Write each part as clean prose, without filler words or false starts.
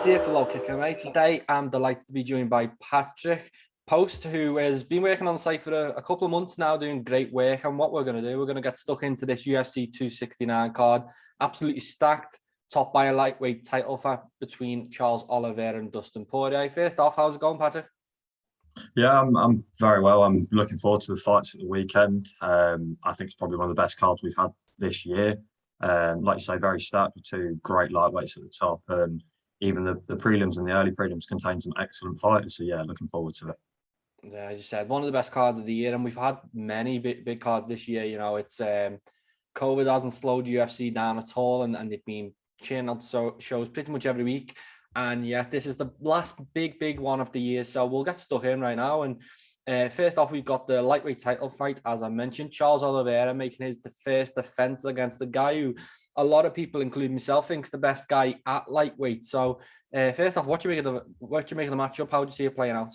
It's here for LowKick, mate. Today, I'm delighted to be joined by Patrick Post, who has been working on the site for a couple of months now, doing great work. And what we're going to do, we're going to get stuck into this UFC 269 card. Absolutely stacked, topped by a lightweight title fight between Charles Oliveira and Dustin Poirier. First off, how's it going, Patrick? Yeah, I'm very well. I'm looking forward to the fights at the weekend. I think it's probably one of the best cards we've had this year. Like you say, very stacked with two great lightweights at the top, and even the prelims and the early prelims contain some excellent fighters. So yeah, looking forward to it. Yeah, as you said, one of the best cards of the year, and we've had many big cards this year. You know, it's COVID hasn't slowed UFC down at all, and they've been churning out shows pretty much every week. And yeah, this is the last big one of the year. So we'll get stuck in right now. And first off, we've got the lightweight title fight, as I mentioned. Charles Oliveira making his first defense against the guy who a lot of people, including myself, thinks the best guy at lightweight. So first off, what do you make of the matchup? How do you see it playing out?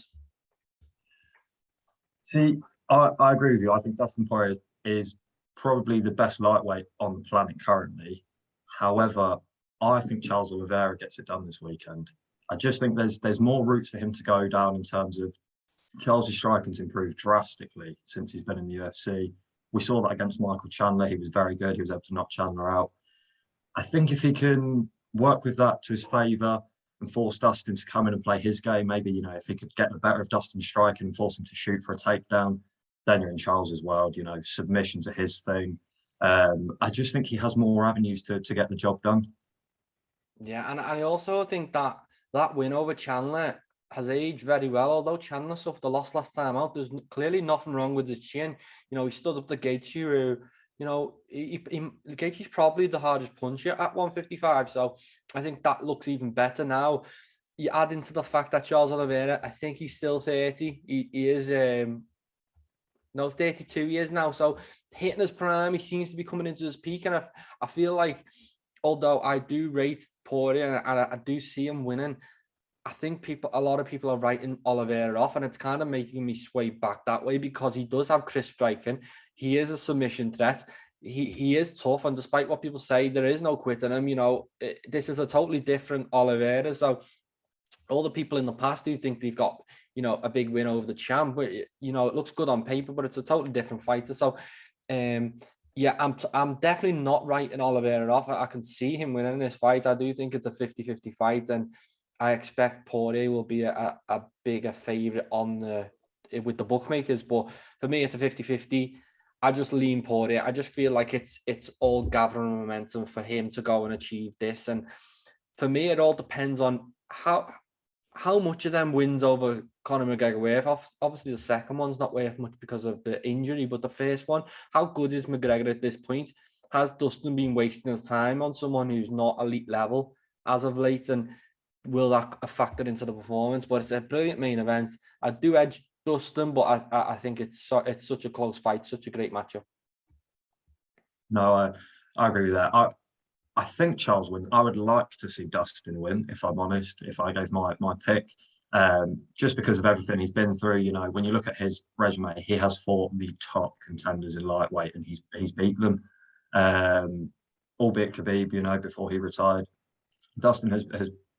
See, I agree with you. I think Dustin Poirier is probably the best lightweight on the planet currently. However, I think Charles Oliveira gets it done this weekend. I just think there's more routes for him to go down in terms of Charles' striking's improved drastically since he's been in the UFC. We saw that against Michael Chandler. He was very good. He was able to knock Chandler out. I think if he can work with that to his favour and force Dustin to come in and play his game, maybe, you know, if he could get the better of Dustin's striking and force him to shoot for a takedown, then you're in Charles's world. You know, submissions are his thing. I just think he has more avenues to get the job done. Yeah, and I also think that win over Chandler has aged very well. Although Chandler suffered a loss last time out, there's clearly nothing wrong with his chin. You know, he stood up to Gaethje, who, you know, Gaethje's probably the hardest puncher at 155. So I think that looks even better now. You add into the fact that Charles Oliveira, I think he's still 30. He is 32 years now. So hitting his prime, he seems to be coming into his peak. And I feel like, although I do rate Poirier and I do see him winning, I think a lot of people are writing Oliveira off, and it's kind of making me sway back that way because he does have crisp striking. He is a submission threat. He is tough, and despite what people say, there is no quitting him. You know, this is a totally different Oliveira. So all the people in the past who think they've got, you know, a big win over the champ, but, you know, it looks good on paper, but it's a totally different fighter. So, yeah, I'm definitely not writing Oliveira off. I can see him winning this fight. I do think it's a 50-50 fight, and I expect Poirier will be a bigger favourite with the bookmakers. But for me, it's a 50-50. I just lean Poirier. I just feel like it's all gathering momentum for him to go and achieve this. And for me, it all depends on how much of them wins over Conor McGregor worth. Obviously, the second one's not worth much because of the injury, but the first one, how good is McGregor at this point? Has Dustin been wasting his time on someone who's not elite level as of late? And will that factor into the performance? But it's a brilliant main event. I do edge Dustin, but I think it's such a close fight, such a great matchup. No, I agree with that. I think Charles wins. I would like to see Dustin win, if I'm honest, if I gave my pick, just because of everything he's been through. You know, when you look at his resume, he has fought the top contenders in lightweight and he's beat them, albeit Khabib, you know, before he retired. Dustin has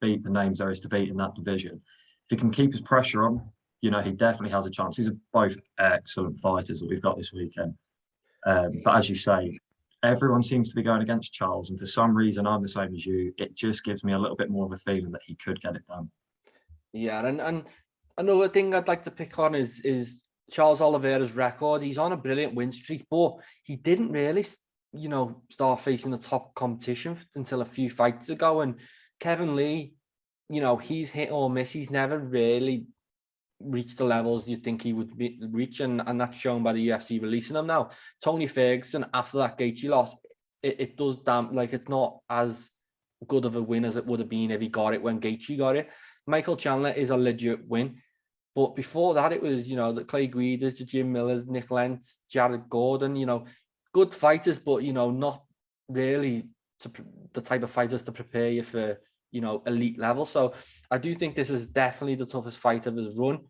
beat the names there is to beat in that division. If he can keep his pressure on, you know, he definitely has a chance. These are both excellent fighters that we've got this weekend. But as you say, everyone seems to be going against Charles, and for some reason, I'm the same as you. It just gives me a little bit more of a feeling that he could get it done. Yeah, and another thing I'd like to pick on is Charles Oliveira's record. He's on a brilliant win streak, but he didn't really, you know, start facing the top competition until a few fights ago. And Kevin Lee, you know, he's hit or miss. He's never really reached the levels you think he would reach, and that's shown by the UFC releasing him now. Tony Ferguson, after that Gaethje loss, it does damn, like, it's not as good of a win as it would have been if he got it when Gaethje got it. Michael Chandler is a legit win, but before that it was, you know, the Clay Guidas, the Jim Millers, Nick Lentz, Jared Gordon, you know, good fighters, but, you know, not really the type of fighters to prepare you for, you know, elite level. So I do think this is definitely the toughest fight of his run.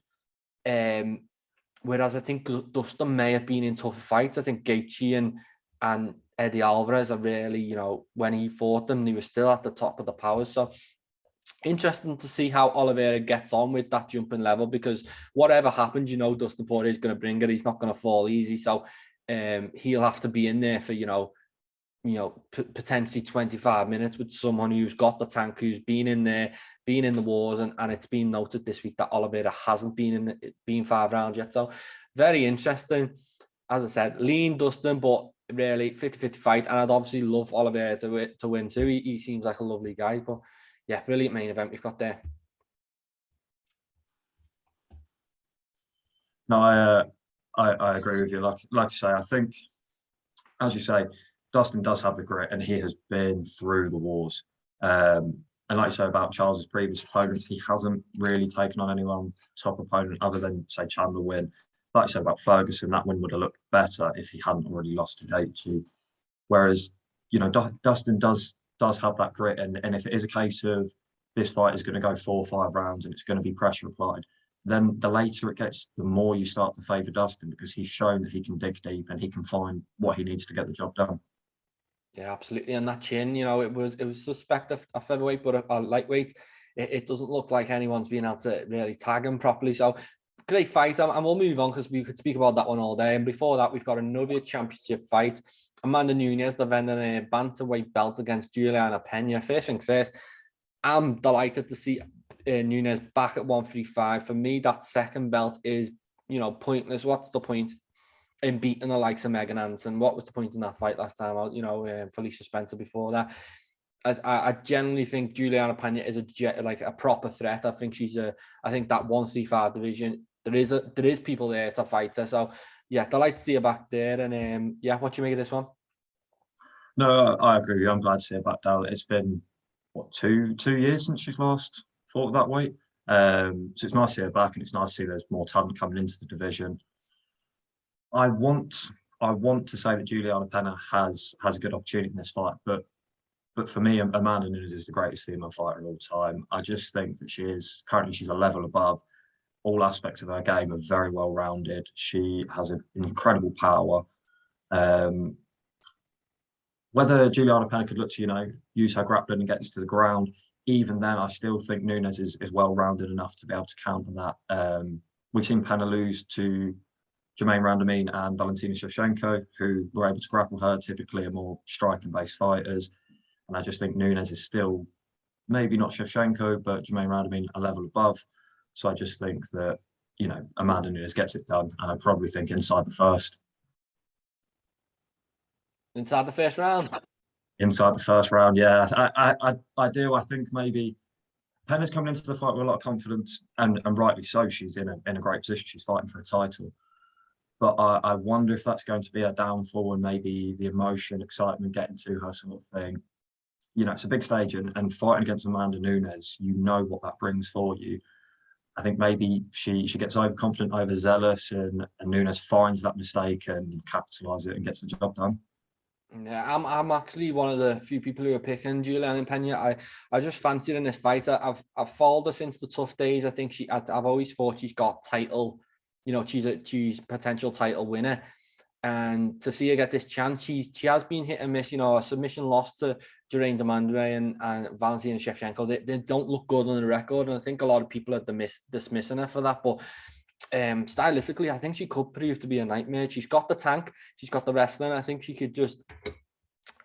Whereas I think Dustin may have been in tougher fights. I think Gaethje and Eddie Alvarez are really, you know, when he fought them, they were still at the top of the power. So interesting to see how Oliveira gets on with that jumping level, because whatever happens, Dustin Poirier is going to bring it. He's not going to fall easy. So he'll have to be in there for, potentially 25 minutes with someone who's got the tank, who's been in there, been in the wars. And it's been noted this week that Oliveira hasn't been 5 rounds yet. So very interesting. As I said, lean Dustin, but really 50-50 fight. And I'd obviously love Oliveira to win too. He seems like a lovely guy, but yeah, brilliant main event we've got there. No, I agree with you. Like you say, I think, as you say, Dustin does have the grit, and he has been through the wars. And like you say about Charles's previous opponents, he hasn't really taken on anyone top opponent other than, say, Chandler win. Like you said about Ferguson, that win would have looked better if he hadn't already lost to Gaethje. Whereas, Dustin does have that grit, and if it is a case of this fight is going to go 4 or 5 rounds and it's going to be pressure applied, then the later it gets, the more you start to favour Dustin, because he's shown that he can dig deep and he can find what he needs to get the job done. Yeah, absolutely. And that chin, it was suspect of featherweight, but a lightweight, it doesn't look like anyone's been able to really tag him properly. So great fight, and we'll move on because we could speak about that one all day. And before that, we've got another championship fight. Amanda Nunes defending a bantamweight belt against Julianna Pena. First thing first, I'm delighted to see Nunes back at 135. For me, that second belt is, pointless. What's the point in beating the likes of Megan Anderson? What was the point in that fight last time? Felicia Spencer before that. I generally think Julianna Pena is a proper threat. I think I think that 135 division, there is people there to fight her. So yeah, delighted to see her back there. And what do you make of this one? No, I agree with you. I'm glad to see her back down. It's been two years since she's last fought that weight. So it's nice to see her back, and it's nice to see there's more talent coming into the division. I want to say that Julianna Pena has a good opportunity in this fight, but for me, Amanda Nunes is the greatest female fighter of all time. I just think that she's a level above. All aspects of her game are very well rounded. She has an incredible power. Whether Julianna Pena could look to, use her grappling and get to the ground, even then, I still think Nunes is well rounded enough to be able to counter that. We've seen Pena lose to Jermaine Randomine and Valentina Shevchenko, who were able to grapple her, typically are more striking-based fighters. And I just think Nunes is still, maybe not Shevchenko, but Jermaine Randomine a level above. So I just think that, Amanda Nunes gets it done. And I probably think inside the first. Inside the first round? Inside the first round, yeah. I do. I think maybe Pena's coming into the fight with a lot of confidence, and rightly so. She's in a great position. She's fighting for a title. But I wonder if that's going to be a downfall, and maybe the emotion, excitement getting to her sort of thing. It's a big stage, and fighting against Amanda Nunes, what that brings for you. I think maybe she gets overconfident, overzealous, and Nunes finds that mistake and capitalises it and gets the job done. Yeah, I'm actually one of the few people who are picking Julianna Pena. I just fancied in this fight. I've followed her since the tough days. I think I've always thought she's got title. She's potential title winner. And to see her get this chance, she has been hit and miss. A submission loss to Germaine Demandre and Valentina Shevchenko. They don't look good on the record, and I think a lot of people are dismissing her for that. But stylistically, I think she could prove to be a nightmare. She's got the tank, she's got the wrestling. I think she could just,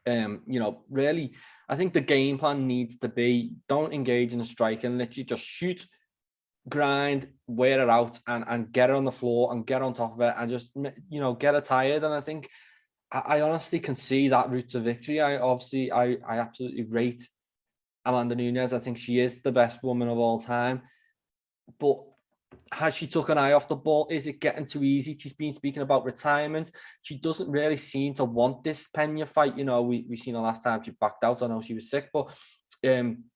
really. I think the game plan needs to be, don't engage in the striking, literally just shoot, grind, wear her out, and get her on the floor and get on top of it and just get her tired. And I think I honestly can see that route to victory. I absolutely rate Amanda Nunes. I think she is the best woman of all time, but has she took an eye off the ball? Is it getting too easy? She's been speaking about retirement. She doesn't really seem to want this Pena fight. We seen her last time she backed out. I know she was sick, but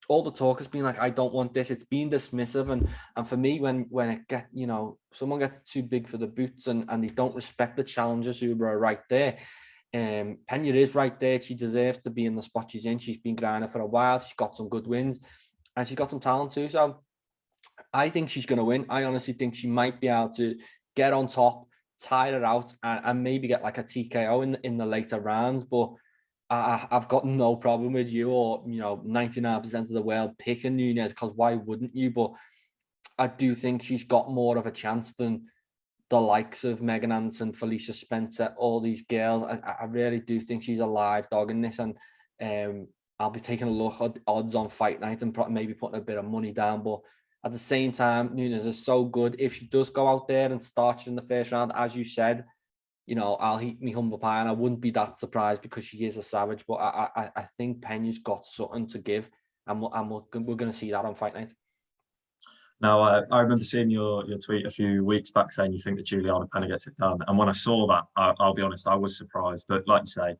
all the talk has been like, I don't want this. It's been dismissive, and for me, when it someone gets too big for the boots and they don't respect the challengers who are right there. Pena is right there. She deserves to be in the spot she's in. She's been grinding for a while. She's got some good wins, and she's got some talent too. So I think she's going to win. I honestly think she might be able to get on top, tire her out, and maybe get like a TKO in the later rounds. But I've got no problem with you or 99% of the world picking Nunes, because why wouldn't you? But I do think she's got more of a chance than the likes of Megan Anderson, Felicia Spencer, all these girls. I really do think she's a live dog in this, and I'll be taking a look at odds on fight night and maybe putting a bit of money down. But at the same time, Nunes is so good. If she does go out there and start in the first round, as you said, I'll heat me humble pie, and I wouldn't be that surprised because she is a savage. But I think Pena's got something to give, and we're going to see that on fight night. Now, I remember seeing your tweet a few weeks back saying you think that Julianna Pena gets it done. And when I saw that, I'll be honest, I was surprised. But like you say,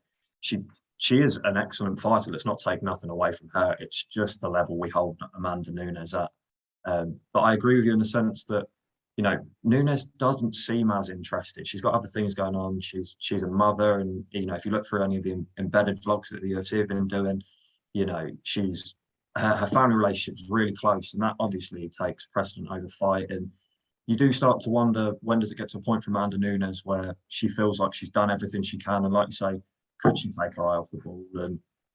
she is an excellent fighter. Let's not take nothing away from her. It's just the level we hold Amanda Nunes at. But I agree with you in the sense that, Nunes doesn't seem as interested. She's got other things going on. She's a mother. And, if you look through any of the embedded vlogs that the UFC have been doing, she's her family relationship is really close, and that obviously takes precedent over fight. And you do start to wonder, when does it get to a point for Amanda Nunes where she feels like she's done everything she can? And like you say, could she take her eye off the ball?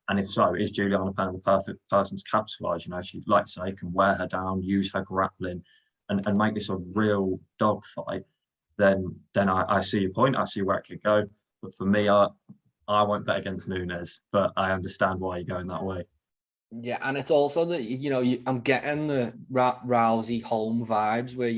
And if so, is Julianna Pena the perfect person to capitalise? If she, like you say, can wear her down, use her grappling, and make this a real dogfight, then I see your point. I see where it could go. But for me, I won't bet against Nunes, but I understand why you're going that way. Yeah, and it's also that, I'm getting the Rousey home vibes where,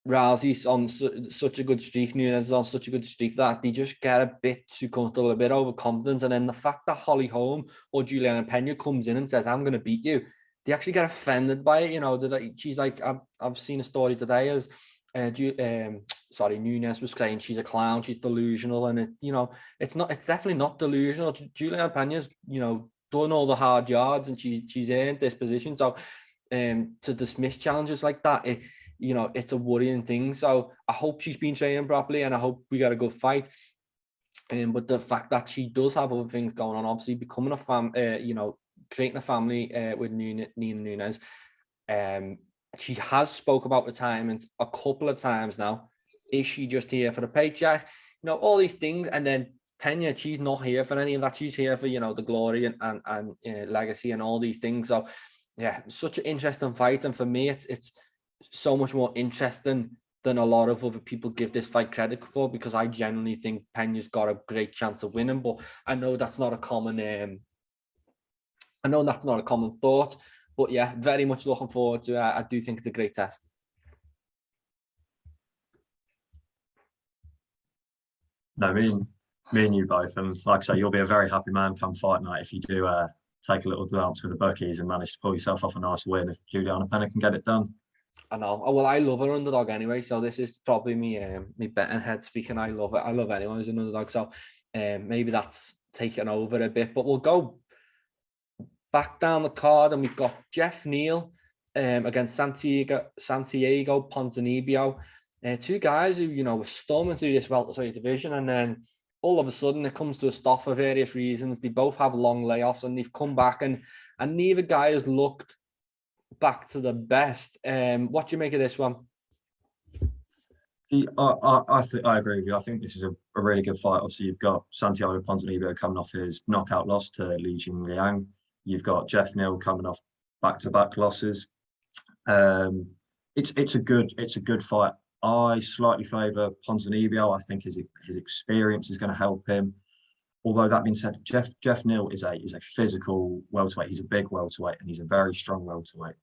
Rousey's on such a good streak, Nunes is on such a good streak that they just get a bit too comfortable, a bit overconfident. And then the fact that Holly Holm or Julianna Pena comes in and says, I'm going to beat you, they actually get offended by it. That she's like, I've seen a story today as Nunes was saying she's a clown, she's delusional. And it's definitely not delusional. Julianna Pena's, done all the hard yards and she's earned this position. So to dismiss challenges like that, it's a worrying thing. So I hope she's been training properly, and I hope we got a good fight. But the fact that she does have other things going on, obviously becoming creating a family with Nina Nunes. She has spoke about retirement a couple of times now. Is she just here for the paycheck? All these things. And then Pena, she's not here for any of that. She's here for, the glory and legacy and all these things. So, yeah, such an interesting fight. And for me, it's so much more interesting than a lot of other people give this fight credit for, because I genuinely think Pena's got a great chance of winning. But I know that's not a common thought. But yeah, very much looking forward to it. I do think it's a great test. No, me and you both. And like I say, you'll be a very happy man come fight night if you do take a little dance with the bookies and manage to pull yourself off a nice win if Julianna Pena can get it done. I know. Well, I love an underdog anyway, so this is probably me betting head speaking. I love it. I love anyone who's an underdog. So maybe that's taken over a bit. But we'll go back down the card, and we've got Jeff Neal against Santiago Ponzinibbio. Two guys who, were storming through this welterweight division, and then all of a sudden it comes to a stop for various reasons. They both have long layoffs, and they've come back, and neither guy has looked back to the best. What do you make of this one? I agree with you. I think this is a really good fight. Obviously, you've got Santiago Ponzinibbio coming off his knockout loss to Li Jingliang. You've got Jeff Neal coming off back-to-back losses. It's a good fight. I slightly favour Ponzinibbio. I think his experience is going to help him. Although that being said, Jeff Neal is a physical welterweight. He's a big welterweight, and he's a very strong welterweight.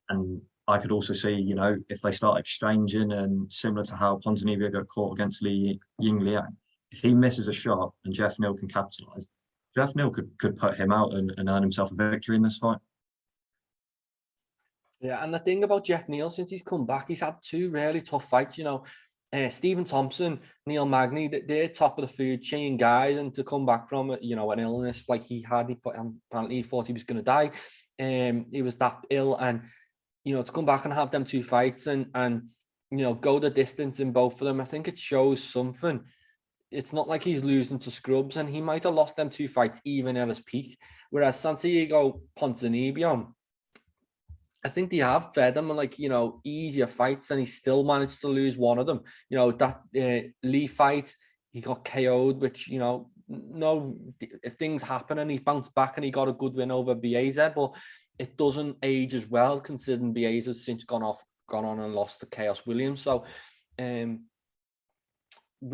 And I could also see, if they start exchanging, and similar to how Ponzinibbio got caught against Li Jingliang, if he misses a shot and Jeff Neal can capitalise, Jeff Neal could put him out and earn himself a victory in this fight. Yeah, and the thing about Jeff Neal, since he's come back, he's had two really tough fights. Stephen Thompson, Neil Magny, they're top of the food chain guys, and to come back from an illness like he had, apparently he thought he was going to die. He was that ill, and to come back and have them two fights and go the distance in both of them, I think it shows something. It's not like he's losing to scrubs, and he might have lost them two fights even at his peak. Whereas Santiago Ponzinibbio, I think they have fed him easier fights, and he still managed to lose one of them. That Lee fight, he got KO'd, which no, if things happen and he's bounced back and he got a good win over Bieza, but it doesn't age as well considering Bieza has since gone on and lost to Chaos Williams. So,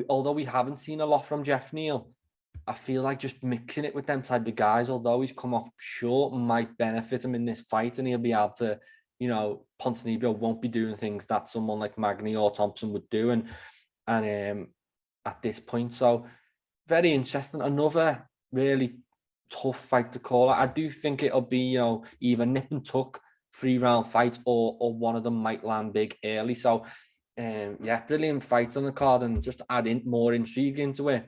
although we haven't seen a lot from Jeff Neal, I feel like just mixing it with them type of guys, although he's come off short, might benefit him in this fight, and he'll be able to, you know, Ponzinibbio won't be doing things that someone like Magny or Thompson would do, and at this point, so very interesting. Another really tough fight to call. I do think it'll be, you know, either nip and tuck 3-round fight or one of them might land big early. So, yeah, brilliant fights on the card, and just adding more intrigue into it.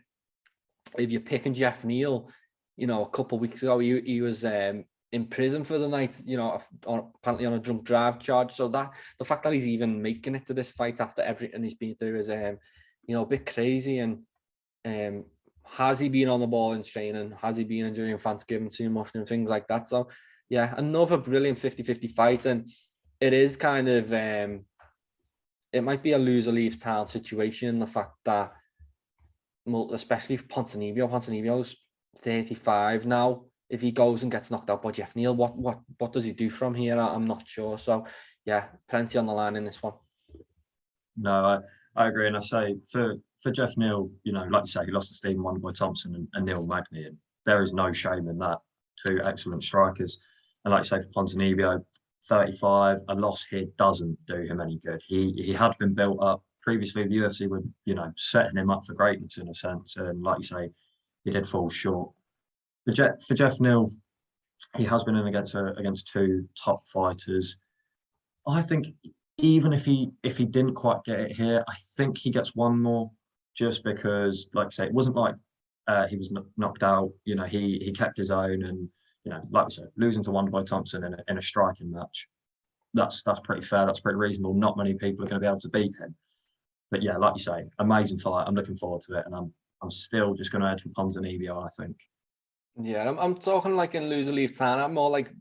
If you're picking Jeff Neal, you know, a couple of weeks ago, he was in prison for the night, you know, apparently on a drunk drive charge. So that the fact that he's even making it to this fight after everything he's been through is, you know, a bit crazy. And has he been on the ball in training? Has he been enjoying Thanksgiving too much and things like that? So, yeah, another brilliant 50-50 fight. And it is kind of, it might be a loser leaves town situation. The fact that, well, especially if Ponzinibbio's 35 now. If he goes and gets knocked out by Jeff Neal, what does he do from here? I'm not sure. So, yeah, plenty on the line in this one. No, I agree. And I say for Jeff Neal, you know, like you say, he lost to Stephen Wonderboy Thompson and Neil Magny, and there is no shame in that. Two excellent strikers. And like you say, for Ponzinibbio, 35, a loss here doesn't do him any good. He had been built up. Previously, the UFC were, you know, setting him up for greatness in a sense. And like you say, he did fall short. For Jeff Neal, he has been in against two top fighters. I think even if he didn't quite get it here, I think he gets one more, just because, like I say, it wasn't like he was knocked out. You know, he kept his own, and you know, like I said, losing to Wonderboy Thompson in a striking match, that's pretty fair. That's pretty reasonable. Not many people are going to be able to beat him. But yeah, like you say, amazing fight. I'm looking forward to it, and I'm still just going to head for Ponzinibbio, I think. Yeah, I'm talking like in loser leave town. I'm more like,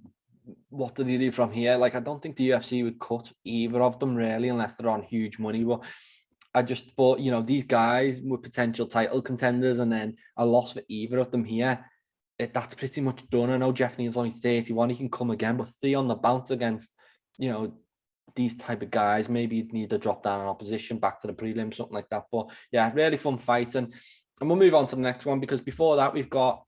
what do they do from here? Like, I don't think the UFC would cut either of them really, unless they're on huge money. But I just thought, you know, these guys were potential title contenders, and then a loss for either of them here, that's pretty much done. I know Jeff Neal's only 31; he can come again, but 3 on the bounce against, you know, these type of guys, maybe you'd need to drop down an opposition back to the prelim, something like that. But yeah, really fun fight. And we'll move on to the next one, because before that, we've got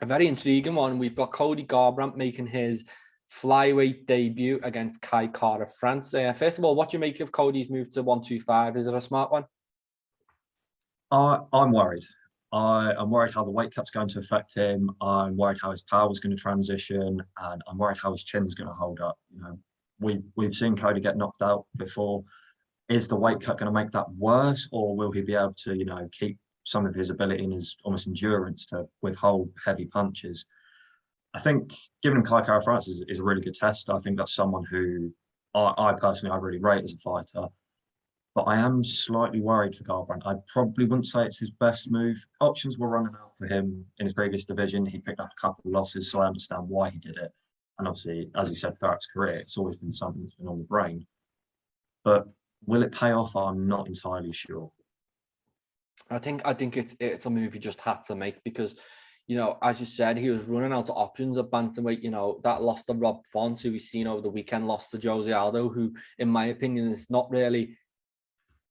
a very intriguing one. We've got Cody Garbrandt making his flyweight debut against Kai Kara-France. First of all, what do you make of Cody's move to 125? Is it a smart one? I'm worried. I'm worried how the weight cut's going to affect him. I'm worried how his power is going to transition, and I'm worried how his chin's going to hold up. You know, we've seen Cody get knocked out before. Is the weight cut going to make that worse, or will he be able to, you know, keep some of his ability and his almost endurance to withhold heavy punches? I think giving him Kai Kara-France is a really good test. I think that's someone who I personally really rate as a fighter. But I am slightly worried for Garbrandt. I probably wouldn't say it's his best move. Options were running out for him in his previous division. He picked up a couple of losses, so I understand why he did it. And obviously, as he said, throughout his career, it's always been something that's been on the brain. But will it pay off? I'm not entirely sure. I think it's a move he just had to make, because, you know, as you said, he was running out of options at bantamweight. You know, that loss to Rob Font, who we've seen over the weekend, lost to Jose Aldo, who, in my opinion, is not really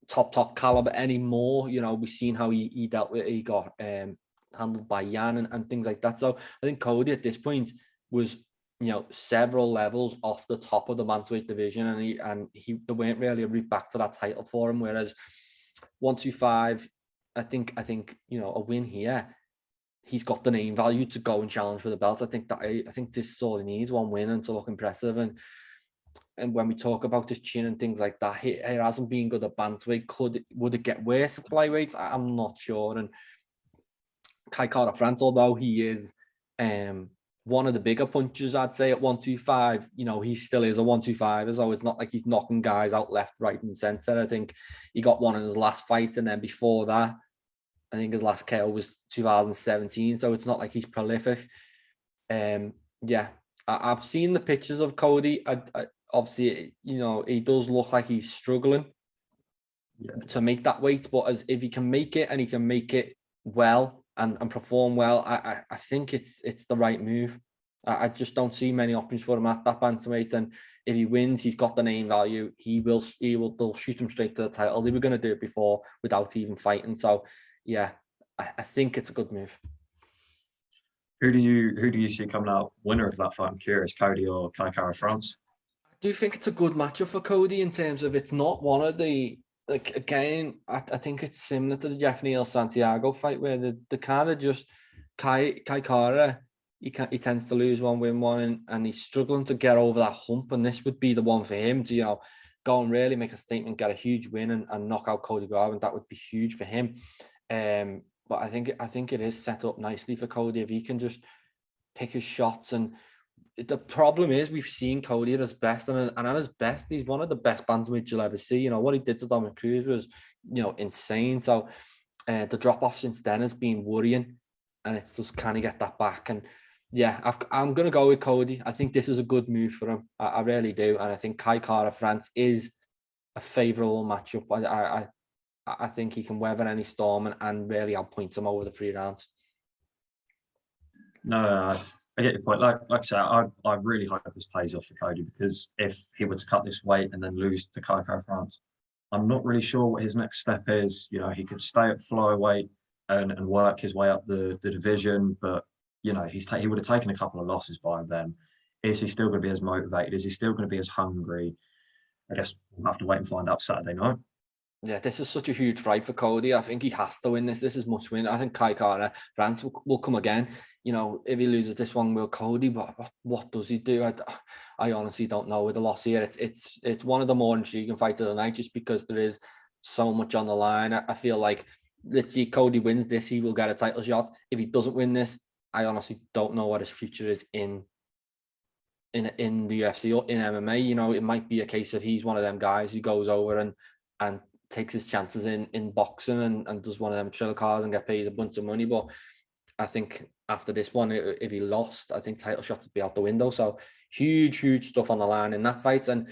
top caliber anymore. You know, we've seen how he dealt with it. He got handled by Yan and things like that. So I think Cody at this point was, you know, several levels off the top of the bantamweight division, and there weren't really a route back to that title for him. Whereas 125, I think you know, a win here, he's got the name value to go and challenge for the belt. I think this is all he needs, one win, and to look impressive. And when we talk about his chin and things like that, he hasn't been good at bantamweight. Would it get worse at flyweight? I'm not sure. And Kai Kara-France, although he is one of the bigger punchers, I'd say, at 125, you know, he still is a 125, so it's not like he's knocking guys out left, right, and center. I think he got one in his last fight, and then before that, I think his last KO was 2017, so it's not like he's prolific. Yeah, I've seen the pictures of Cody. Obviously, you know, he does look like he's struggling to make that weight, but if he can make it, and he can make it well, and perform well, I think it's the right move. I just don't see many options for him at that bantamweight. And if he wins, he's got the name value. They'll shoot him straight to the title. They were going to do it before without even fighting. So yeah, I think it's a good move. Who do you see coming out winner of that fight? I'm curious, Cody or Kai Kara France? I do think it's a good matchup for Cody in terms of it's not one of the, like, again, I think it's similar to the Jeff Neal Santiago fight where the kind of just Kai Kara, he tends to lose one, win one, and he's struggling to get over that hump. And this would be the one for him to, go and really make a statement, get a huge win, and knock out Cody Garbrandt. That would be huge for him. But I think it is set up nicely for Cody if he can just pick his shots. And the problem is we've seen Cody at his best, and at his best, he's one of the best bantamweights you'll ever see. What he did to Dominick Cruz was, insane. So the drop off since then has been worrying, and it's just kind of get that back. And yeah, I'm going to go with Cody. I think this is a good move for him. I really do. And I think Kai Kara France is a favourable matchup. I think he can weather any storm and really outpoint him over the 3 rounds. No, I get your point. Like I said, I really hope this plays off for Cody, because if he were to cut this weight and then lose to Kai Kara France, I'm not really sure what his next step is. He could stay at flyweight and work his way up the division, but he would have taken a couple of losses by then. Is he still going to be as motivated? Is he still going to be as hungry? I guess we'll have to wait and find out Saturday night. Yeah, this is such a huge fight for Cody. I think he has to win this. This is must win. I think Kai Kara France will come again. If he loses this one, will Cody? But what does he do? I honestly don't know with the loss here. It's one of the more intriguing fights of the night, just because there is so much on the line. I feel like literally Cody wins this, he will get a title shot. If he doesn't win this, I honestly don't know what his future is in the UFC or in MMA. It might be a case of he's one of them guys who goes over and takes his chances in boxing and does one of them trill cards and get paid a bunch of money. But I think after this one, if he lost, I think title shot would be out the window. So huge stuff on the line in that fight. And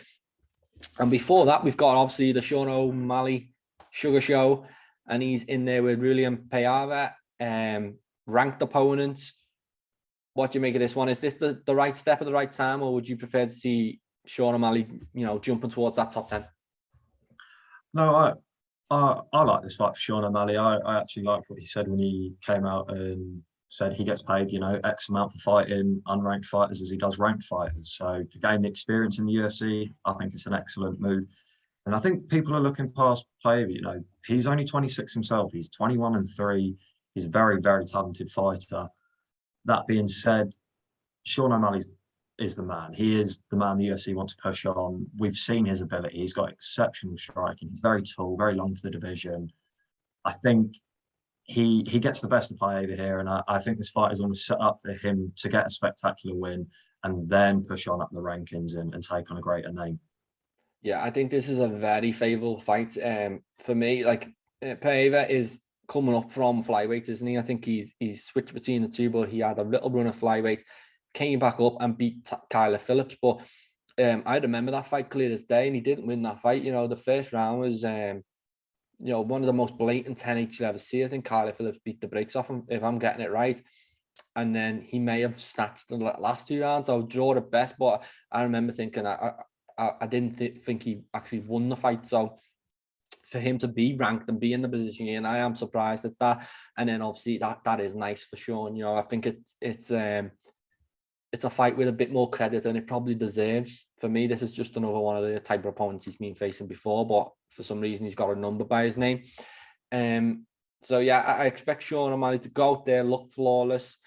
before that, we've got obviously the Sean O'Malley Sugar Show, and he's in there with Julianna Pena, ranked opponents. What do you make of this one? Is this the right step at the right time, or would you prefer to see Sean O'Malley, jumping towards that top 10? No, I like this fight for Sean O'Malley. I actually liked what he said when he came out and said he gets paid, X amount for fighting unranked fighters as he does ranked fighters. So to gain the experience in the UFC, I think it's an excellent move. And I think people are looking past Paiva. He's only 26 himself. He's 21-3. He's a very, very talented fighter. That being said, Sean O'Malley is the man. He is the man the UFC wants to push on. We've seen his ability. He's got exceptional striking. He's very tall, very long for the division. I think he gets the best of Paiva here, and I think this fight is almost set up for him to get a spectacular win and then push on up the rankings and take on a greater name. Yeah, I think this is a very favourable fight. For me, Paiva is coming up from flyweight, isn't he? I think he's switched between the two, but he had a little run of flyweight, came back up and beat Kyler Phillips. But I remember that fight clear as day, and he didn't win that fight. The first round was one of the most blatant 10-8 you'll ever see. I think Kyler Phillips beat the brakes off him, if I'm getting it right. And then he may have snatched the last 2 rounds. I'll draw the best, but I remember thinking I didn't think he actually won the fight. So for him to be ranked and be in the position here, and I am surprised at that. And then obviously that is nice for Sean. I think it's a fight with a bit more credit than it probably deserves. For me, this is just another one of the type of opponents he's been facing before, but for some reason he's got a number by his name. So yeah, I expect Sean O'Malley to go out there, look flawless,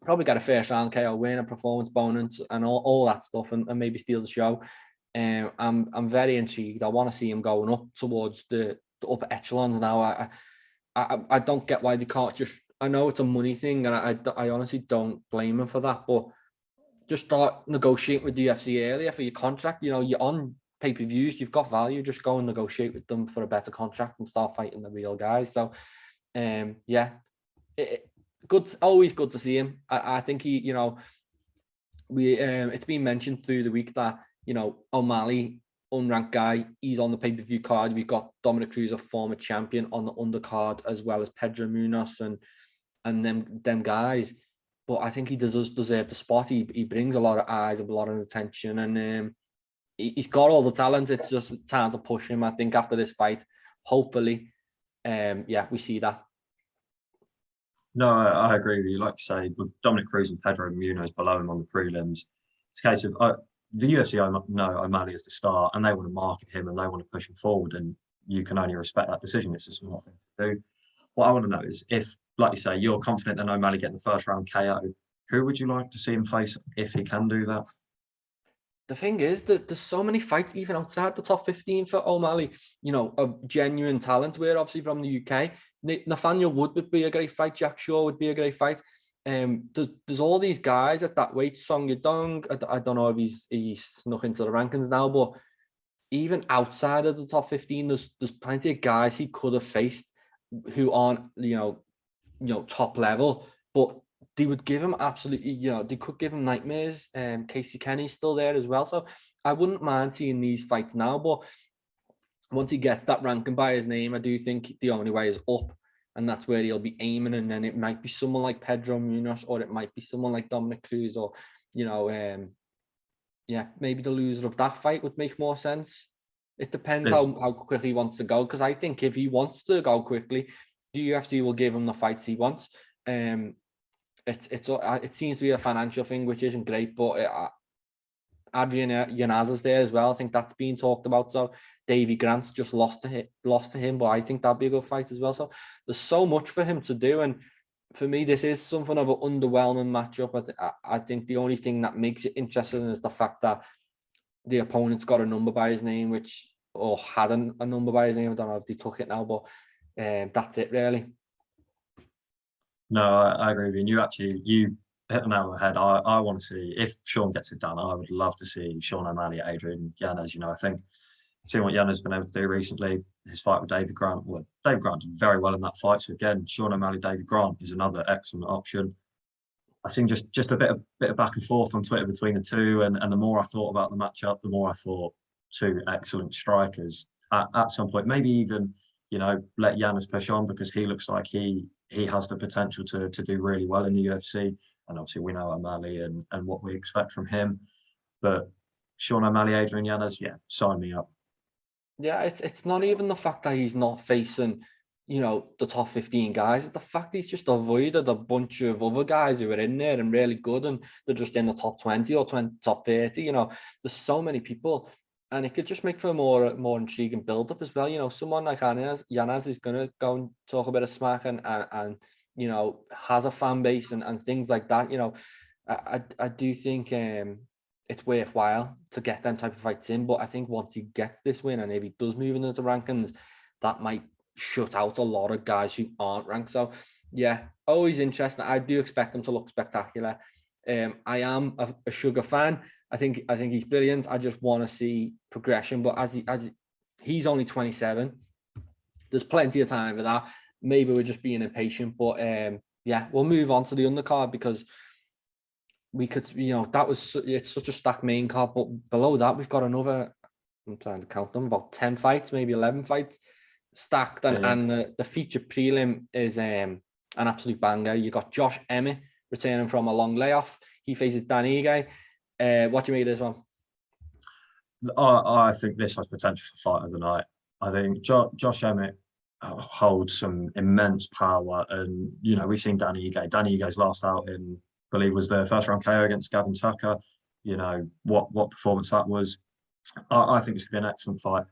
probably get a first round KO win, a performance bonus, and all that stuff, and maybe steal the show. I'm very intrigued. I want to see him going up towards the upper echelons now. I don't get why they can't just. I know it's a money thing, and I honestly don't blame him for that. But just start negotiating with the UFC earlier for your contract. You're on pay-per-views, you've got value. Just go and negotiate with them for a better contract and start fighting the real guys. So, yeah, good. Always good to see him. I think he, it's been mentioned through the week that O'Malley unranked guy. He's on the pay-per-view card. We've got Dominick Cruz, a former champion, on the undercard, as well as Pedro Munhoz and them guys. But I think he does deserve the spot. He brings a lot of eyes, a lot of attention, and he's got all the talent. It's just time to push him. I think after this fight, hopefully, we see that. No, I agree with you. Like you say, with Dominick Cruz and Pedro Munhoz below him on the prelims, it's a case of the UFC know O'Malley is the star, and they want to market him and they want to push him forward, and you can only respect that decision. It's a smart thing to do. What I want to know is if, like you say, you're confident in O'Malley getting the first round KO, who would you like to see him face if he can do that? The thing is that there's so many fights, even outside the top 15 for O'Malley, of genuine talent. We're obviously from the UK. Nathaniel Wood would be a great fight. Jack Shaw would be a great fight. There's all these guys at that weight. Song Yadong, I don't know if he's snuck into the rankings now, but even outside of the top 15, there's plenty of guys he could have faced who aren't, top level, but they would give him absolutely, they could give him nightmares. Casey Kenny's still there as well. So I wouldn't mind seeing these fights now, but once he gets that ranking by his name, I do think the only way is up, and that's where he'll be aiming. And then it might be someone like Pedro Munhoz, or it might be someone like Dominick Cruz, or, maybe the loser of that fight would make more sense. It depends how quickly he wants to go, because I think if he wants to go quickly, the UFC will give him the fights he wants. It seems to be a financial thing, which isn't great, but Adrian Yanez is there as well. I think that's being talked about. So Davy Grant's just lost to him, but I think that'd be a good fight as well. So there's so much for him to do, and for me, this is something of an underwhelming matchup. I think the only thing that makes it interesting is the fact that the opponent's got a number by his name, or had a number by his name. I don't know if they took it now, but that's it really. No, I agree with you. And you hit the nail on the head. I want to see, if Sean gets it done, I would love to see Sean O'Malley, Adrian Yanez. I think seeing what Yanez has been able to do recently, his fight with David Grant. Well, David Grant did very well in that fight. So again, Sean O'Malley, David Grant is another excellent option. I think just a bit of back and forth on Twitter between the two, and the more I thought about the matchup, the more I thought two excellent strikers. At some point, maybe even let Yanez push on, because he looks like he has the potential to do really well in the UFC. And obviously we know O'Malley and what we expect from him. But Sean O'Malley, Adrian Yanez, sign me up. Yeah, it's not even the fact that he's not facing, the top 15 guys. It's the fact he's just avoided a bunch of other guys who are in there and really good, and they're just in the top 20 or top 30. There's so many people, and it could just make for a more intriguing build-up as well. Someone like Yanez is going to go and talk a bit of smack and has a fan base and things like that. I do think it's worthwhile to get them type of fights in, but I think once he gets this win, and if he does move into the rankings, that might shut out a lot of guys who aren't ranked. So always interesting. I do expect him to look spectacular. I am a Sugar fan. I think he's brilliant. I just want to see progression. But as he's only 27, there's plenty of time for that. Maybe we're just being impatient. But we'll move on to the undercard, because we could, it's such a stacked main card. But below that, we've got another, I'm trying to count them, about 10 fights, maybe 11 fights stacked. And the featured prelim is an absolute banger. You got Josh Emmett returning from a long layoff. He faces Dan Ige. What do you make of this one? I think this has potential for fight of the night. I think Josh Emmett holds some immense power, and we've seen Dan Ige. Dan Ige's last outing, I believe, was the first round KO against Gavin Tucker. What performance that was. I think this could be an excellent fight.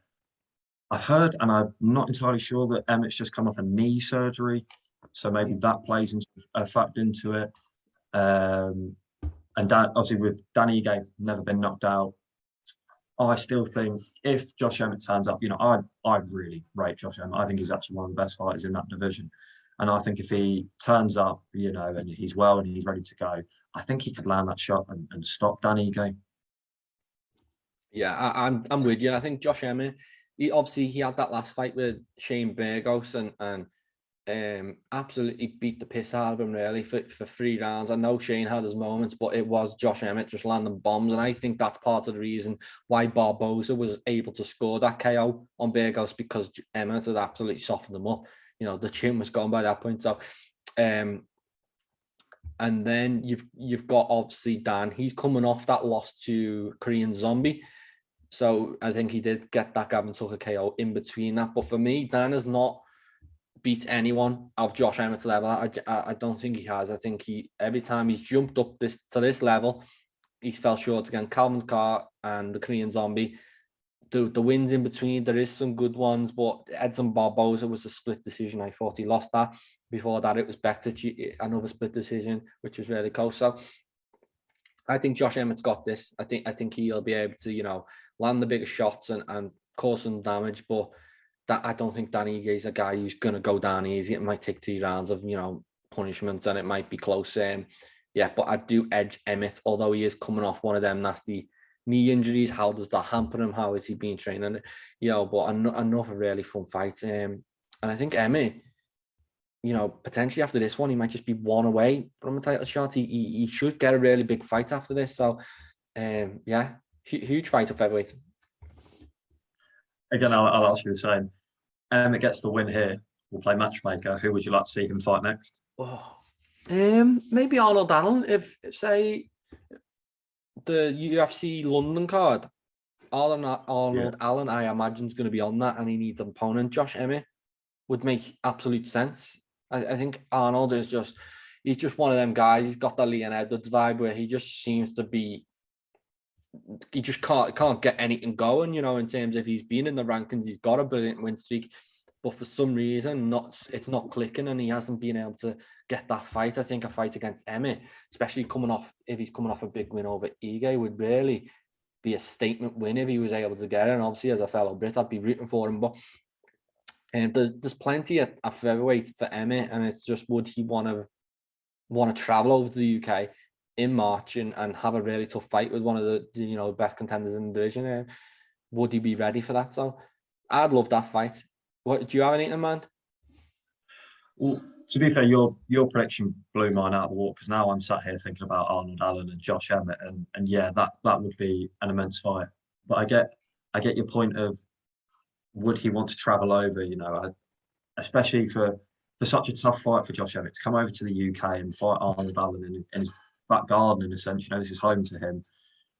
I've heard, and I'm not entirely sure, that Emmett's just come off a knee surgery, so maybe that plays a fact into it. And obviously with Dan Ige never been knocked out, I still think if Josh Emmett turns up, I really rate Josh Emmett. I think he's actually one of the best fighters in that division. And I think if he turns up, and he's well and he's ready to go, I think he could land that shot and stop Dan Ige. Yeah, I'm with you. I think Josh Emmett, he had that last fight with Shane Burgos, and absolutely beat the piss out of him really for 3 rounds. I know Shane had his moments, but it was Josh Emmett just landing bombs, and I think that's part of the reason why Barboza was able to score that KO on Burgos, because Emmett had absolutely softened him up. You know, the chin was gone by that point. So, and then you've got obviously Dan. He's coming off that loss to Korean Zombie. So I think he did get that Garbrandt Tucker KO in between that. But for me, Dan has not beat anyone of Josh Emmett's level. I don't think he has. I think every time he's jumped up to this level, he's fell short again. Calvin's Car and the Korean Zombie. The wins in between, there is some good ones, but Edson Barboza was a split decision. I thought he lost that. Before that, it was Bektic, another split decision, which was really close. So I think Josh Emmett's got this. I think he'll be able to, you know, land the bigger shots and cause some damage. But that, I don't think Danny Ige is a guy who's going to go down easy. It might take 3 rounds of, you know, punishment, and it might be close. Yeah, but I do edge Emmett, although he is coming off one of them nasty knee injuries. How does that hamper him? How is he being training? You know, but another really fun fight. And I think Emmett, you know, potentially after this one, he might just be 1 away from a title shot. He should get a really big fight after this. So, yeah, huge fight of featherweight. Again, I'll ask you the same. Emmett gets the win here. We'll play matchmaker. Who would you like to see him fight next? Oh, maybe Arnold Allen. If, say, the UFC London card, Arnold Allen, I imagine, is going to be on that, and he needs an opponent. Josh Emmett would make absolute sense. I think Arnold is he's just one of them guys. He's got that Leon Edwards vibe where he just seems to be, he just can't get anything going, you know, in terms of he's been in the rankings, he's got a brilliant win streak, but for some reason it's not clicking, and he hasn't been able to get that fight. I think a fight against Emmett, especially if he's coming off a big win over Ige, would really be a statement win if he was able to get it. And obviously, as a fellow Brit, I'd be rooting for him. But there's plenty at featherweight for Emmett, and it's just, would he want to travel over to the UK in March and have a really tough fight with one of the, you know, best contenders in the division? Would he be ready for that? So I'd love that fight. What do you have anything in mind? Well, to be fair, your prediction blew mine out of the water, because now I'm sat here thinking about Arnold Allen and Josh Emmett, and yeah, that would be an immense fight. But I get your point of, would he want to travel over? You know, especially for such a tough fight for Josh Emmett to come over to the UK and fight Arnold Allen in his back garden, in a sense. You know, this is home to him.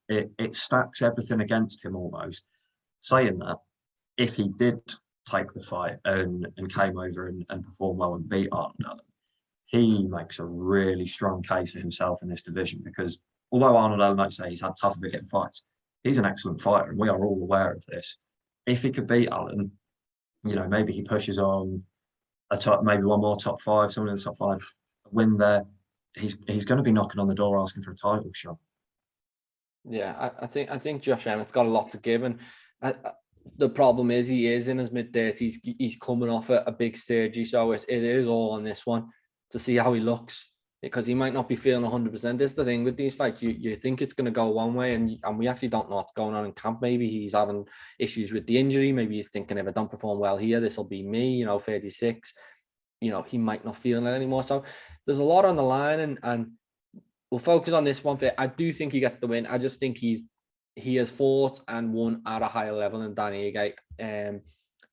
It stacks everything against him almost. Saying that, if he did take the fight and came over and performed well and beat Arnold Allen, he makes a really strong case for himself in this division, because although Arnold Allen, like I say, he's had tougher big fights, he's an excellent fighter, and we are all aware of this. If he could beat Allen, you know, maybe he pushes on maybe one more top 5, someone in the top 5, win there, he's going to be knocking on the door asking for a title shot. Yeah, I think Josh Emmett's got a lot to give, and the problem is he is in his mid-30s. He's coming off a big stage, so it is all on this one to see how he looks, because he might not be feeling 100%. This is the thing with these fights. You think it's going to go one way, and we actually don't know what's going on in camp. Maybe he's having issues with the injury. Maybe he's thinking, if I don't perform well here, this will be me, you know, 36. You know, he might not feel it anymore. So there's a lot on the line, and we'll focus on this one. I do think he gets the win. I just think he has fought and won at a higher level than Danny Ige.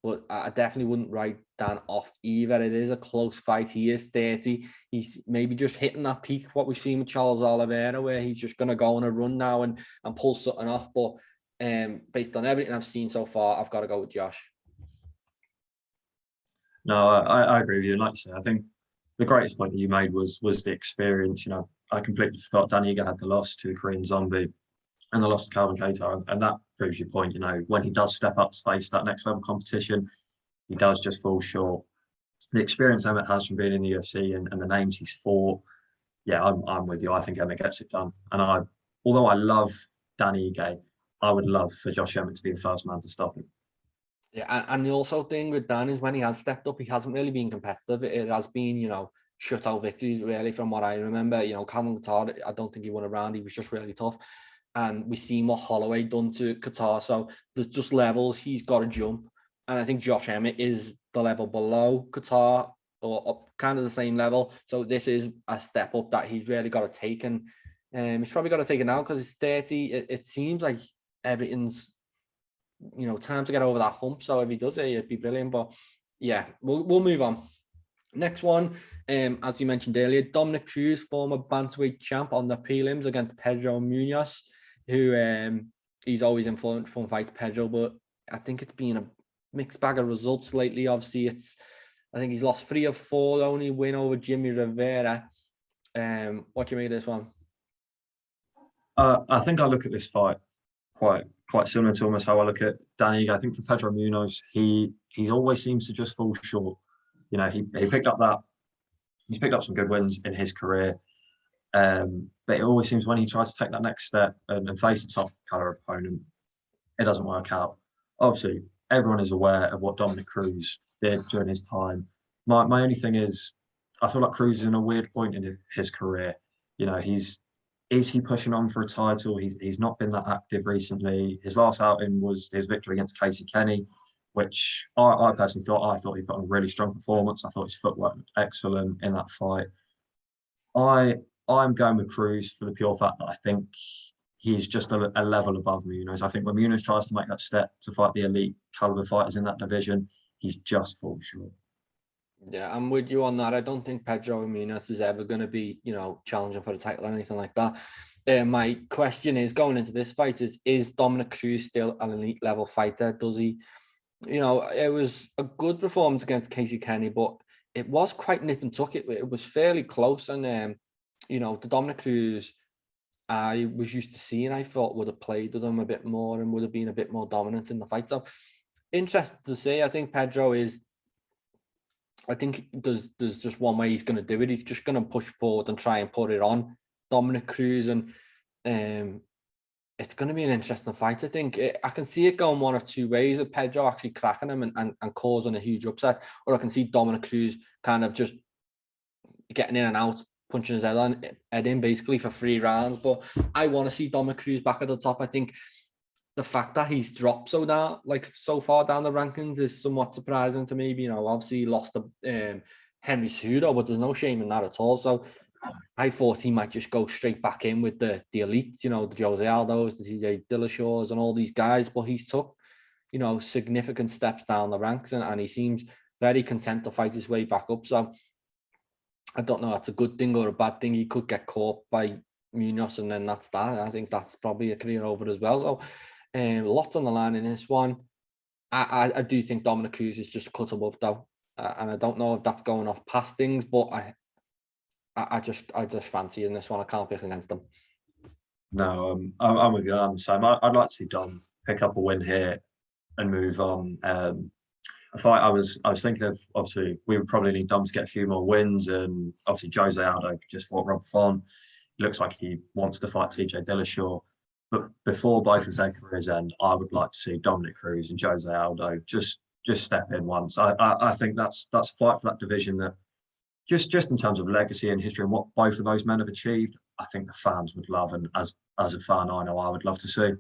But I definitely wouldn't write Dan off either. It is a close fight. He is 30. He's maybe just hitting that peak, what we've seen with Charles Oliveira, where he's just going to go on a run now and pull something off. But based on everything I've seen so far, I've got to go with Josh. No, I agree with you. Like I say, I think the greatest point that you made was the experience. You know, I completely forgot Danny Ige had the loss to Korean Zombie and the loss to Calvin Kattar, and that proves your point. You know, when he does step up to face that next level competition, he does just fall short. The experience Emmett has from being in the UFC and the names he's fought, yeah, I'm with you. I think Emmett gets it done. And although I love Danny Ige, I would love for Josh Emmett to be the first man to stop him. Yeah, and the also thing with Dan is when he has stepped up, he hasn't really been competitive. It has been, you know, shutout victories, really, from what I remember. You know, Calvin Kattar, I don't think he won a round. He was just really tough. And we've seen what Holloway done to Kattar. So there's just levels he's got to jump. And I think Josh Emmett is the level below Kattar or up kind of the same level. So this is a step up that he's really got to take, and he's probably got to take it now because he's 30. It seems like everything's, time to get over that hump. So if he does it, it'd be brilliant. But yeah, we'll move on. Next one, as you mentioned earlier, Dominick Cruz, former bantamweight champ, on the prelims against Pedro Munhoz, who he's always in fun fights, Pedro, but I think it's been a mixed bag of results lately. Obviously, I think he's lost 3 of 4, only win over Jimmy Rivera. What do you make of this one? I think I look at this fight quite similar to almost how I look at Danny. I think for Pedro Munhoz, he always seems to just fall short. He picked up he's picked up some good wins in his career, but it always seems when he tries to take that next step and face a top caliber opponent, it doesn't work out. Obviously, everyone is aware of what Dominick Cruz did during his time. My only thing is, I feel like Cruz is in a weird point in his career. Is he pushing on for a title? He's not been that active recently. His last outing was his victory against Casey Kenny, which I personally thought he put on a really strong performance. I thought his footwork was excellent in that fight. I'm going with Cruz for the pure fact that I think he's just a level above Munhoz. I think when Munhoz tries to make that step to fight the elite caliber fighters in that division, he's just falls short. Yeah, I'm with you on that. I don't think Pedro Munhoz is ever going to be, challenging for the title or anything like that. My question is, going into this fight, is Dominick Cruz still an elite level fighter? Does he? It was a good performance against Casey Kenny, but it was quite nip and tuck. It was fairly close, and the Dominick Cruz I was used to seeing, I thought would have played with him a bit more and would have been a bit more dominant in the fight. So interested to see. I think Pedro is. I think there's just one way he's going to do it. He's just going to push forward and try and put it on Dominick Cruz, and it's going to be an interesting fight. I think I can see it going one of two ways: of Pedro actually cracking him and causing a huge upset, or I can see Dominick Cruz kind of just getting in and out, punching his head in basically for 3 rounds. But I want to see Dominick Cruz back at the top. I think the fact that he's dropped so far down the rankings is somewhat surprising to me. Obviously he lost to Henry Cejudo, but there's no shame in that at all. So I thought he might just go straight back in with the elites, the Jose Aldos, the TJ Dillashaw's and all these guys. But he's took, significant steps down the ranks, and he seems very content to fight his way back up. So I don't know, that's a good thing or a bad thing. He could get caught by Munhoz, and then that's that. I think that's probably a career over as well. So lots on the line in this one. I do think Dominick Cruz is just a cut above though, and I don't know if that's going off past things, but I just fancy in this one. I can't pick against them. No, I'm with you. I'm the same. I'd like to see Dom pick up a win here and move on. A fight I was thinking of. Obviously, we would probably need Dom to get a few more wins, and obviously Jose Aldo just fought Rob Font. Looks like he wants to fight TJ Dillashaw. But before both of their careers end, I would like to see Dominick Cruz and Jose Aldo just step in once. I think that's a fight for that division that just in terms of legacy and history and what both of those men have achieved, I think the fans would love, and as a fan, I know I would love to see.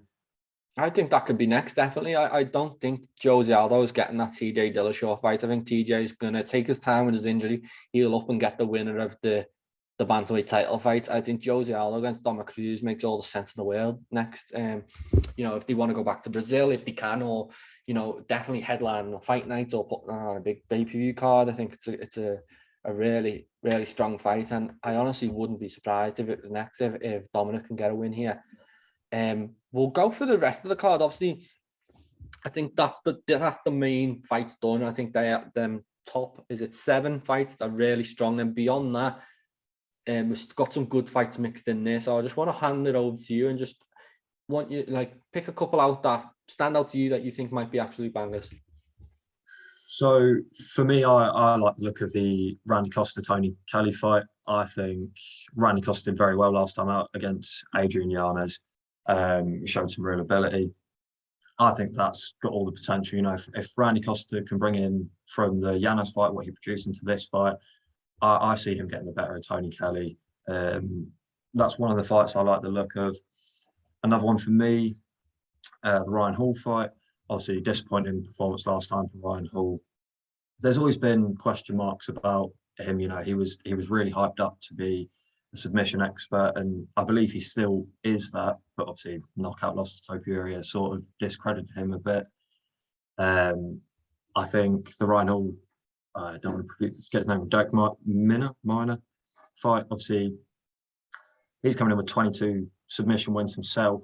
I think that could be next, definitely. I don't think Jose Aldo is getting that TJ Dillashaw fight. I think TJ is going to take his time with his injury, heal up and get the winner of the bantamweight title fight. I think Jose Aldo against Dominick Cruz makes all the sense in the world next. If they want to go back to Brazil, if they can, or definitely headline a fight night or put on a big pay-per-view card. I think it's a really, really strong fight, and I honestly wouldn't be surprised if it was next if Dominick can get a win here. We'll go for the rest of the card. Obviously, I think that's the main fights done. I think them top 7 fights are really strong, and beyond that, we've got some good fights mixed in there. So I just want to hand it over to you and just want you pick a couple out that stand out to you that you think might be absolute bangers. So for me, I like the look of the Randy Costa-Tony Kelly fight. I think Randy Costa did very well last time out against Adrian Yanez. He showed some real ability. I think that's got all the potential. If Randy Costa can bring in from the Yanez fight what he produced into this fight, I see him getting the better of Tony Kelly. That's one of the fights I like the look of. Another one for me, the Ryan Hall fight. Obviously, disappointing performance last time for Ryan Hall. there's always been question marks about him. You know, he was really hyped up to be a submission expert, and I believe he still is that. But obviously, knockout loss to Poirier sort of discredited him a bit. I think the Ryan Hall, I don't want to get his name, Derek Minor fight. Obviously, he's coming in with 22 submission wins himself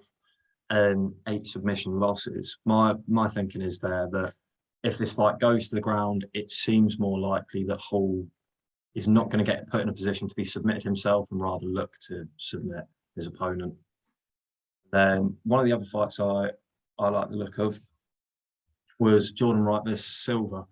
and 8 submission losses. My thinking is there that if this fight goes to the ground, it seems more likely that Hall is not going to get put in a position to be submitted himself and rather look to submit his opponent. Then one of the other fights I like the look of was Jordan Wright versus Silva.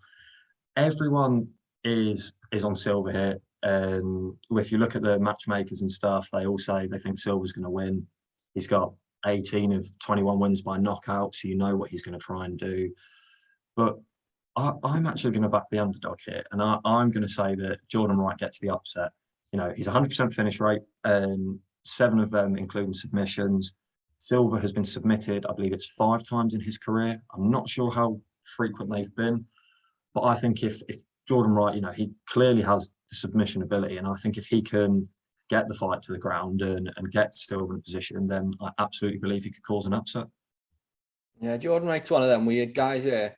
Everyone is on Silva here, and if you look at the matchmakers and stuff, they all say they think Silva's going to win. He's got 18 of 21 wins by knockout, so you know what he's going to try and do. But I'm actually going to back the underdog here, and I'm going to say that Jordan Wright gets the upset. You know, he's 100% finish rate, and 7 of them, including submissions. Silva has been submitted, I believe it's 5 times in his career. I'm not sure how frequent they've been, but I think if Jordan Wright, you know, he clearly has the submission ability, and I think if he can get the fight to the ground and get Silva in a position, then I absolutely believe he could cause an upset. Yeah, Jordan Wright's one of them weird guys here.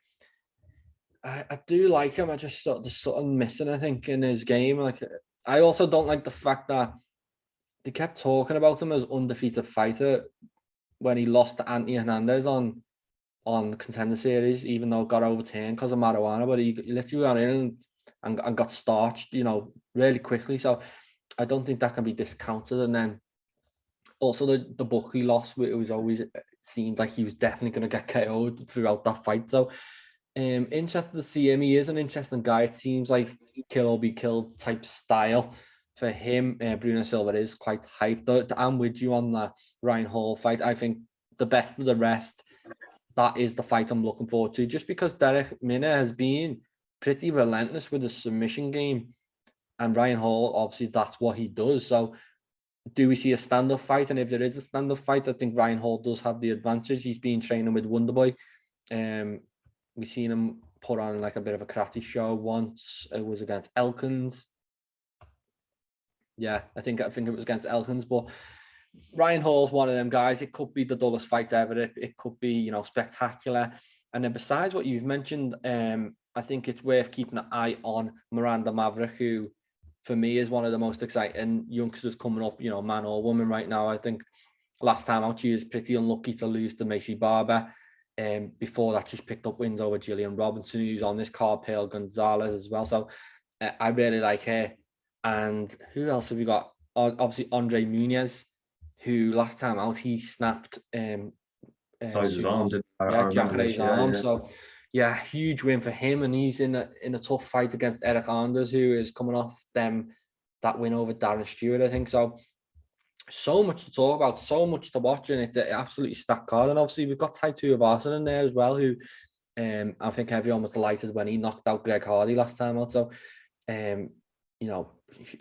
I do like him. I just thought there's something missing, I think, in his game. Like, I also don't like the fact that they kept talking about him as undefeated fighter when he lost to Anthony Hernandez on Contender Series, even though it got overturned because of marijuana. But he literally went in and got starched, you know, really quickly. So I don't think that can be discounted. And then also the Buckley loss, it was always seemed like he was definitely going to get KO'd throughout that fight. So interested to see him. He is an interesting guy. It seems like kill or be killed type style for him. Bruno Silva is quite hyped. I'm with you on the Ryan Hall fight. I think the best of the rest, that is the fight I'm looking forward to, just because Derek Minna has been pretty relentless with the submission game, and Ryan Hall, obviously that's what he does. So do we see a stand-up fight? And if there is a stand-up fight, I think Ryan Hall does have the advantage. He's been training with Wonderboy. We've seen him put on like a bit of a karate show once. It was against Elkins. Yeah, I think it was against Elkins. But Ryan Hall's one of them guys. It could be the dullest fight ever. It could be, you know, spectacular. And then besides what you've mentioned, I think it's worth keeping an eye on Miranda Maverick, who for me is one of the most exciting youngsters coming up, you know, man or woman right now. I think last time out she was pretty unlucky to lose to Macy Barber. Before that, she's picked up wins over Gillian Robinson, who's on this card, Pale Gonzalez as well. So I really like her. And who else have we got? Obviously, Andre Munez, who last time out, he snapped his arm, Jacare's arm. Yeah. So, yeah, huge win for him. And he's in a tough fight against Eric Anders, who is coming off that win over Darren Stewart, I think. So much to talk about, so much to watch, and it's an absolutely stacked card. And obviously, we've got Tai Tuivasa in there as well, who I think everyone was delighted when he knocked out Greg Hardy last time out. So, you know,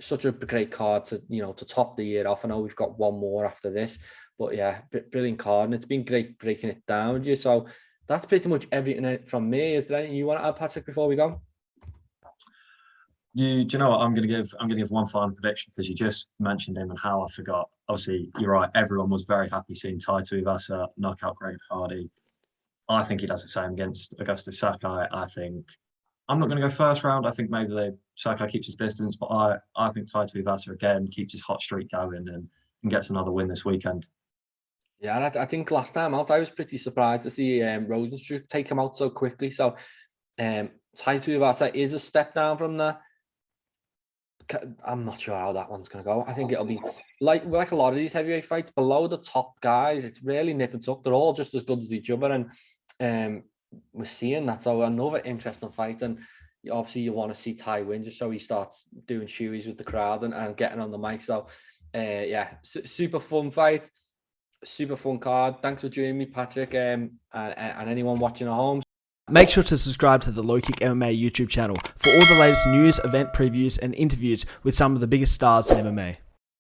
such a great card to, you know, to top the year off. I know we've got one more after this, but yeah, brilliant card, and it's been great breaking it down with you. So that's pretty much everything from me. Is there anything you want to add, Patrick, before we go? Do you know what I'm going to give one final prediction, because you just mentioned him and how I forgot. Obviously, you're right. Everyone was very happy seeing Tai Tuivasa knock out Greg Hardy. I think he does the same against Augustus Sakai. I think I'm not going to go first round. I think maybe Sakai keeps his distance, but I think Tai Tuivasa again keeps his hot streak going and gets another win this weekend. Yeah, and I think last time out, I was pretty surprised to see Rosenstruck take him out so quickly. So Tai Tuivasa is a step down from that. I'm not sure how that one's going to go. I think it'll be like a lot of these heavyweight fights, below the top guys, it's really nip and tuck. They're all just as good as each other, and we're seeing that. So another interesting fight, and obviously you want to see Tai win just so he starts doing shoeies with the crowd and getting on the mic. So yeah, super fun fight, super fun card. Thanks for joining me, Patrick, and anyone watching at home. Make sure to subscribe to the LowKick MMA YouTube channel for all the latest news, event previews, and interviews with some of the biggest stars in MMA.